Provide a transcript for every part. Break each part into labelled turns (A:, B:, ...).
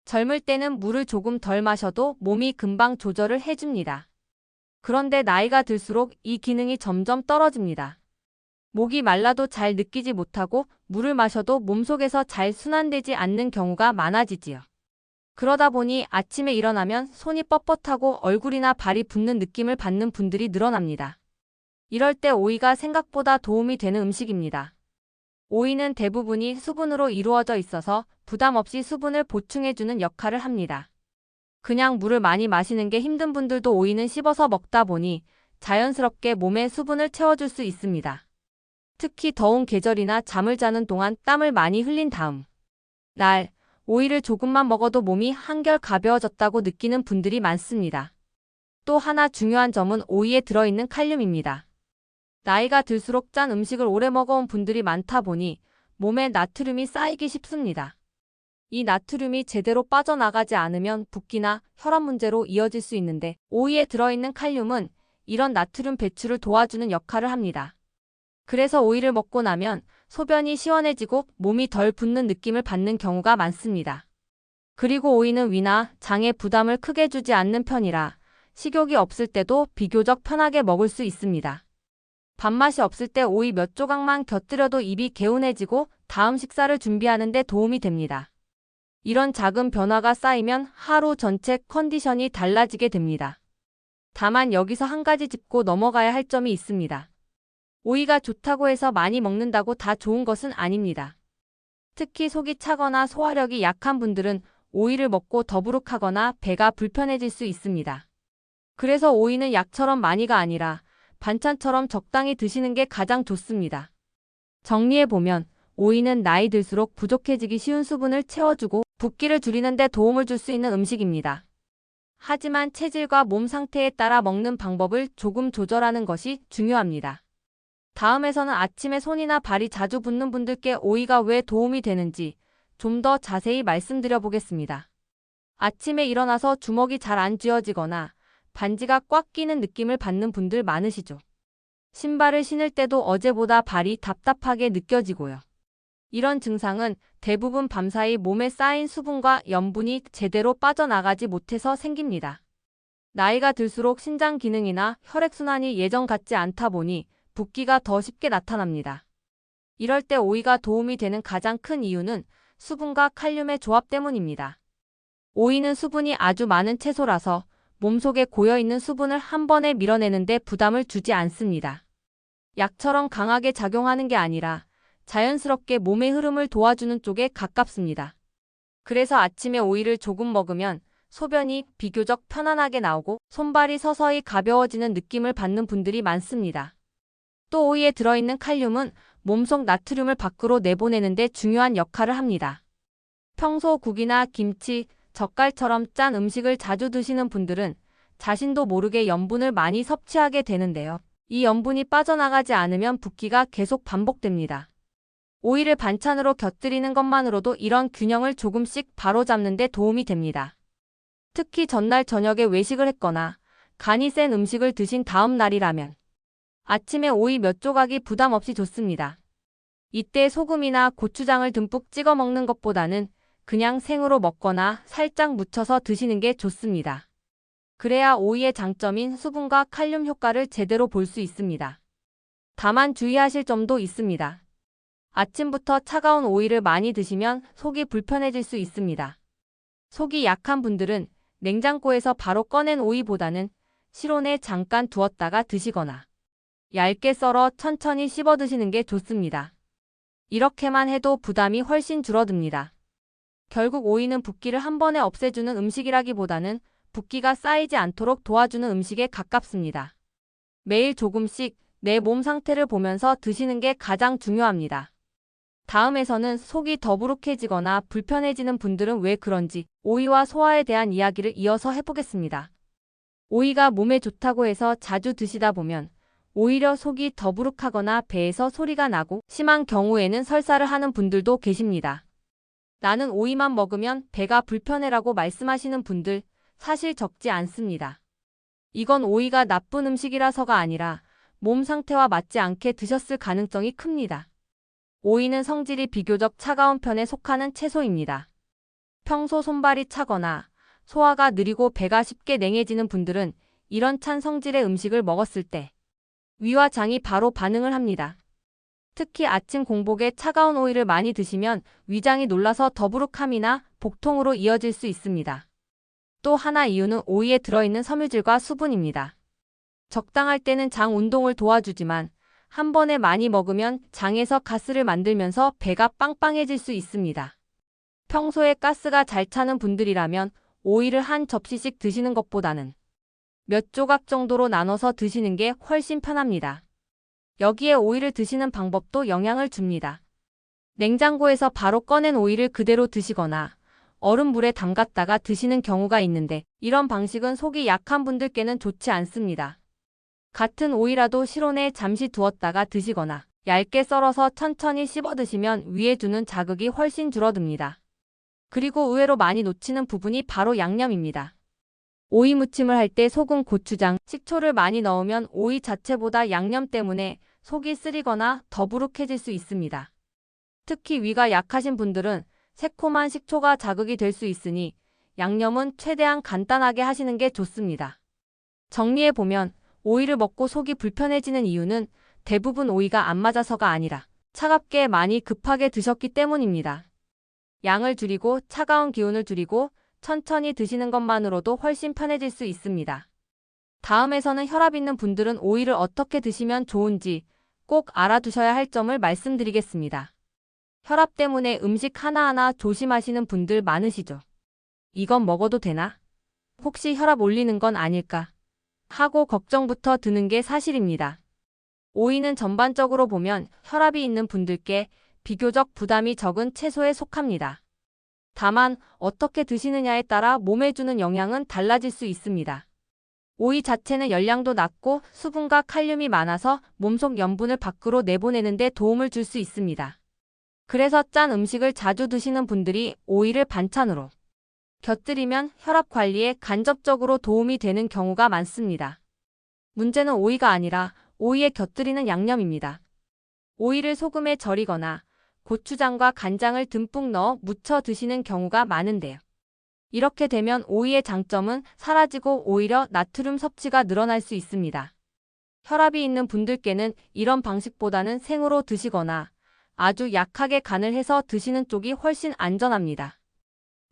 A: 젊을 때는 물을 조금 덜 마셔도 몸이 금방 조절을 해줍니다. 그런데 나이가 들수록 이 기능이 점점 떨어집니다. 목이 말라도 잘 느끼지 못하고 물을 마셔도 몸속에서 잘 순환되지 않는 경우가 많아지지요. 그러다 보니 아침에 일어나면 손이 뻣뻣하고 얼굴이나 발이 붓는 느낌을 받는 분들이 늘어납니다. 이럴 때 오이가 생각보다 도움이 되는 음식입니다. 오이는 대부분이 수분으로 이루어져 있어서 부담 없이 수분을 보충해주는 역할을 합니다. 그냥 물을 많이 마시는 게 힘든 분들도 오이는 씹어서 먹다 보니 자연스럽게 몸에 수분을 채워줄 수 있습니다. 특히 더운 계절이나 잠을 자는 동안 땀을 많이 흘린 다음 날 오이를 조금만 먹어도 몸이 한결 가벼워졌다고 느끼는 분들이 많습니다. 또 하나 중요한 점은 오이에 들어있는 칼륨입니다. 나이가 들수록 짠 음식을 오래 먹어온 분들이 많다 보니 몸에 나트륨이 쌓이기 쉽습니다. 이 나트륨이 제대로 빠져나가지 않으면 붓기나 혈압 문제로 이어질 수 있는데 오이에 들어있는 칼륨은 이런 나트륨 배출을 도와주는 역할을 합니다. 그래서 오이를 먹고 나면 소변이 시원해지고 몸이 덜 붓는 느낌을 받는 경우가 많습니다. 그리고 오이는 위나 장에 부담을 크게 주지 않는 편이라 식욕이 없을 때도 비교적 편하게 먹을 수 있습니다. 밥맛이 없을 때 오이 몇 조각만 곁들여도 입이 개운해지고 다음 식사를 준비하는 데 도움이 됩니다. 이런 작은 변화가 쌓이면 하루 전체 컨디션이 달라지게 됩니다. 다만 여기서 한 가지 짚고 넘어가야 할 점이 있습니다. 오이가 좋다고 해서 많이 먹는다고 다 좋은 것은 아닙니다. 특히 속이 차거나 소화력이 약한 분들은 오이를 먹고 더부룩하거나 배가 불편해질 수 있습니다. 그래서 오이는 약처럼 많이가 아니라 반찬처럼 적당히 드시는 게 가장 좋습니다. 정리해보면 오이는 나이 들수록 부족해지기 쉬운 수분을 채워주고 붓기를 줄이는 데 도움을 줄 수 있는 음식입니다. 하지만 체질과 몸 상태에 따라 먹는 방법을 조금 조절하는 것이 중요합니다. 다음에서는 아침에 손이나 발이 자주 붓는 분들께 오이가 왜 도움이 되는지 좀 더 자세히 말씀드려 보겠습니다. 아침에 일어나서 주먹이 잘 안 쥐어지거나 반지가 꽉 끼는 느낌을 받는 분들 많으시죠? 신발을 신을 때도 어제보다 발이 답답하게 느껴지고요. 이런 증상은 대부분 밤사이 몸에 쌓인 수분과 염분이 제대로 빠져나가지 못해서 생깁니다. 나이가 들수록 신장 기능이나 혈액순환이 예전 같지 않다 보니 붓기가 더 쉽게 나타납니다. 이럴 때 오이가 도움이 되는 가장 큰 이유는 수분과 칼륨의 조합 때문입니다. 오이는 수분이 아주 많은 채소라서 몸속에 고여있는 수분을 한 번에 밀어내는데 부담을 주지 않습니다. 약처럼 강하게 작용하는 게 아니라 자연스럽게 몸의 흐름을 도와주는 쪽에 가깝습니다. 그래서 아침에 오이를 조금 먹으면 소변이 비교적 편안하게 나오고 손발이 서서히 가벼워지는 느낌을 받는 분들이 많습니다. 또 오이에 들어있는 칼륨은 몸속 나트륨을 밖으로 내보내는 데 중요한 역할을 합니다. 평소 국이나 김치, 젓갈처럼 짠 음식을 자주 드시는 분들은 자신도 모르게 염분을 많이 섭취하게 되는데요. 이 염분이 빠져나가지 않으면 붓기가 계속 반복됩니다. 오이를 반찬으로 곁들이는 것만으로도 이런 균형을 조금씩 바로잡는 데 도움이 됩니다. 특히 전날 저녁에 외식을 했거나 간이 센 음식을 드신 다음 날이라면 아침에 오이 몇 조각이 부담 없이 좋습니다. 이때 소금이나 고추장을 듬뿍 찍어 먹는 것보다는 그냥 생으로 먹거나 살짝 묻혀서 드시는 게 좋습니다. 그래야 오이의 장점인 수분과 칼륨 효과를 제대로 볼 수 있습니다. 다만 주의하실 점도 있습니다. 아침부터 차가운 오이를 많이 드시면 속이 불편해질 수 있습니다. 속이 약한 분들은 냉장고에서 바로 꺼낸 오이보다는 실온에 잠깐 두었다가 드시거나 얇게 썰어 천천히 씹어 드시는 게 좋습니다. 이렇게만 해도 부담이 훨씬 줄어듭니다. 결국 오이는 붓기를 한 번에 없애주는 음식이라기보다는 붓기가 쌓이지 않도록 도와주는 음식에 가깝습니다. 매일 조금씩 내 몸 상태를 보면서 드시는 게 가장 중요합니다. 다음에서는 속이 더부룩해지거나 불편해지는 분들은 왜 그런지 오이와 소화에 대한 이야기를 이어서 해보겠습니다. 오이가 몸에 좋다고 해서 자주 드시다 보면 오히려 속이 더부룩하거나 배에서 소리가 나고 심한 경우에는 설사를 하는 분들도 계십니다. 나는 오이만 먹으면 배가 불편해라고 말씀하시는 분들 사실 적지 않습니다. 이건 오이가 나쁜 음식이라서가 아니라 몸 상태와 맞지 않게 드셨을 가능성이 큽니다. 오이는 성질이 비교적 차가운 편에 속하는 채소입니다. 평소 손발이 차거나 소화가 느리고 배가 쉽게 냉해지는 분들은 이런 찬 성질의 음식을 먹었을 때 위와 장이 바로 반응을 합니다. 특히 아침 공복에 차가운 오이를 많이 드시면 위장이 놀라서 더부룩함이나 복통으로 이어질 수 있습니다. 또 하나 이유는 오이에 들어있는 섬유질과 수분입니다. 적당할 때는 장 운동을 도와주지만 한 번에 많이 먹으면 장에서 가스를 만들면서 배가 빵빵해질 수 있습니다. 평소에 가스가 잘 차는 분들이라면 오이를 한 접시씩 드시는 것보다는 몇 조각 정도로 나눠서 드시는 게 훨씬 편합니다. 여기에 오이를 드시는 방법도 영향을 줍니다. 냉장고에서 바로 꺼낸 오이를 그대로 드시거나 얼음물에 담갔다가 드시는 경우가 있는데 이런 방식은 속이 약한 분들께는 좋지 않습니다. 같은 오이라도 실온에 잠시 두었다가 드시거나 얇게 썰어서 천천히 씹어 드시면 위에 주는 자극이 훨씬 줄어듭니다. 그리고 의외로 많이 놓치는 부분이 바로 양념입니다. 오이 무침을 할 때 소금, 고추장, 식초를 많이 넣으면 오이 자체보다 양념 때문에 속이 쓰리거나 더부룩해질 수 있습니다. 특히 위가 약하신 분들은 새콤한 식초가 자극이 될 수 있으니 양념은 최대한 간단하게 하시는 게 좋습니다. 정리해보면 오이를 먹고 속이 불편해지는 이유는 대부분 오이가 안 맞아서가 아니라 차갑게 많이 급하게 드셨기 때문입니다. 양을 줄이고 차가운 기운을 줄이고 천천히 드시는 것만으로도 훨씬 편해질 수 있습니다. 다음에서는 혈압 있는 분들은 오이를 어떻게 드시면 좋은지 꼭 알아두셔야 할 점을 말씀드리겠습니다. 혈압 때문에 음식 하나하나 조심하시는 분들 많으시죠? 이건 먹어도 되나? 혹시 혈압 올리는 건 아닐까? 하고 걱정부터 드는 게 사실입니다. 오이는 전반적으로 보면 혈압이 있는 분들께 비교적 부담이 적은 채소에 속합니다. 다만 어떻게 드시느냐에 따라 몸에 주는 영향은 달라질 수 있습니다. 오이 자체는 열량도 낮고 수분과 칼륨이 많아서 몸속 염분을 밖으로 내보내는 데 도움을 줄 수 있습니다. 그래서 짠 음식을 자주 드시는 분들이 오이를 반찬으로 곁들이면 혈압 관리에 간접적으로 도움이 되는 경우가 많습니다. 문제는 오이가 아니라 오이에 곁들이는 양념입니다. 오이를 소금에 절이거나 고추장과 간장을 듬뿍 넣어 무쳐 드시는 경우가 많은데요. 이렇게 되면 오이의 장점은 사라지고 오히려 나트륨 섭취가 늘어날 수 있습니다. 혈압이 있는 분들께는 이런 방식보다는 생으로 드시거나 아주 약하게 간을 해서 드시는 쪽이 훨씬 안전합니다.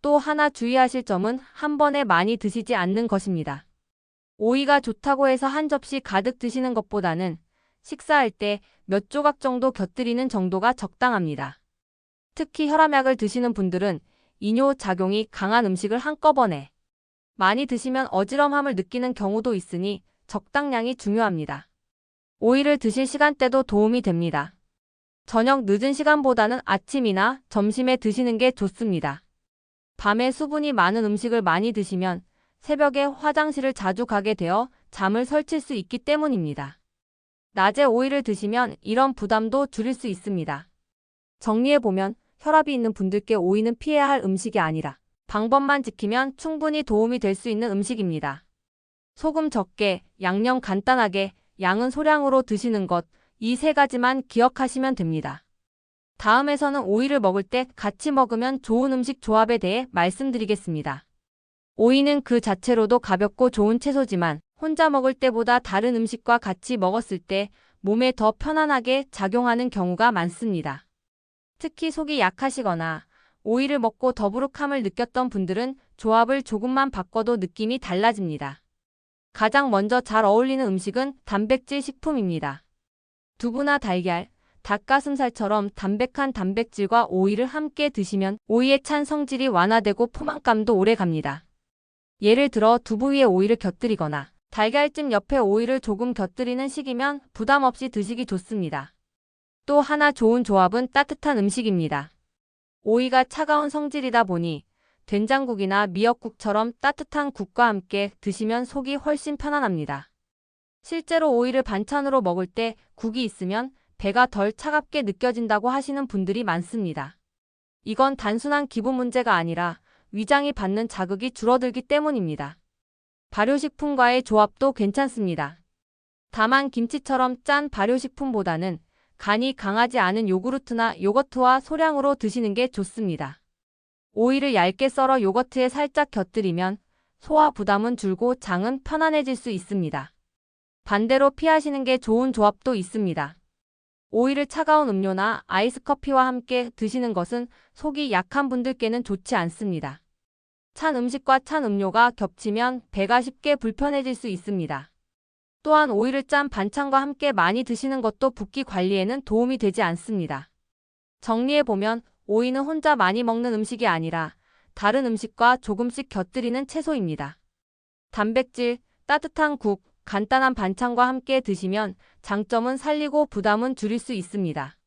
A: 또 하나 주의하실 점은 한 번에 많이 드시지 않는 것입니다. 오이가 좋다고 해서 한 접시 가득 드시는 것보다는 식사할 때 몇 조각 정도 곁들이는 정도가 적당합니다. 특히 혈압약을 드시는 분들은 이뇨 작용이 강한 음식을 한꺼번에 많이 드시면 어지럼함을 느끼는 경우도 있으니 적당량이 중요합니다. 오이를 드실 시간대도 도움이 됩니다. 저녁 늦은 시간보다는 아침이나 점심에 드시는 게 좋습니다. 밤에 수분이 많은 음식을 많이 드시면 새벽에 화장실을 자주 가게 되어 잠을 설칠 수 있기 때문입니다. 낮에 오이를 드시면 이런 부담도 줄일 수 있습니다. 정리해보면 혈압이 있는 분들께 오이는 피해야 할 음식이 아니라 방법만 지키면 충분히 도움이 될 수 있는 음식입니다. 소금 적게, 양념 간단하게, 양은 소량으로 드시는 것, 이 세 가지만 기억하시면 됩니다. 다음에서는 오이를 먹을 때 같이 먹으면 좋은 음식 조합에 대해 말씀드리겠습니다. 오이는 그 자체로도 가볍고 좋은 채소지만 혼자 먹을 때보다 다른 음식과 같이 먹었을 때 몸에 더 편안하게 작용하는 경우가 많습니다. 특히 속이 약하시거나 오이를 먹고 더부룩함을 느꼈던 분들은 조합을 조금만 바꿔도 느낌이 달라집니다. 가장 먼저 잘 어울리는 음식은 단백질 식품입니다. 두부나 달걀, 닭가슴살처럼 담백한 단백질과 오이를 함께 드시면 오이의 찬 성질이 완화되고 포만감도 오래갑니다. 예를 들어 두부 위에 오이를 곁들이거나 달걀찜 옆에 오이를 조금 곁들이는 식이면 부담 없이 드시기 좋습니다. 또 하나 좋은 조합은 따뜻한 음식입니다. 오이가 차가운 성질이다 보니 된장국이나 미역국처럼 따뜻한 국과 함께 드시면 속이 훨씬 편안합니다. 실제로 오이를 반찬으로 먹을 때 국이 있으면 배가 덜 차갑게 느껴진다고 하시는 분들이 많습니다. 이건 단순한 기분 문제가 아니라 위장이 받는 자극이 줄어들기 때문입니다. 발효식품과의 조합도 괜찮습니다. 다만 김치처럼 짠 발효식품보다는 간이 강하지 않은 요구르트나 요거트와 소량으로 드시는 게 좋습니다. 오이를 얇게 썰어 요거트에 살짝 곁들이면 소화 부담은 줄고 장은 편안해질 수 있습니다. 반대로 피하시는 게 좋은 조합도 있습니다. 오이를 차가운 음료나 아이스 커피와 함께 드시는 것은 속이 약한 분들께는 좋지 않습니다. 찬 음식과 찬 음료가 겹치면 배가 쉽게 불편해질 수 있습니다. 또한 오이를 짠 반찬과 함께 많이 드시는 것도 붓기 관리에는 도움이 되지 않습니다. 정리해보면 오이는 혼자 많이 먹는 음식이 아니라 다른 음식과 조금씩 곁들이는 채소입니다. 단백질, 따뜻한 국, 간단한 반찬과 함께 드시면 장점은 살리고 부담은 줄일 수 있습니다.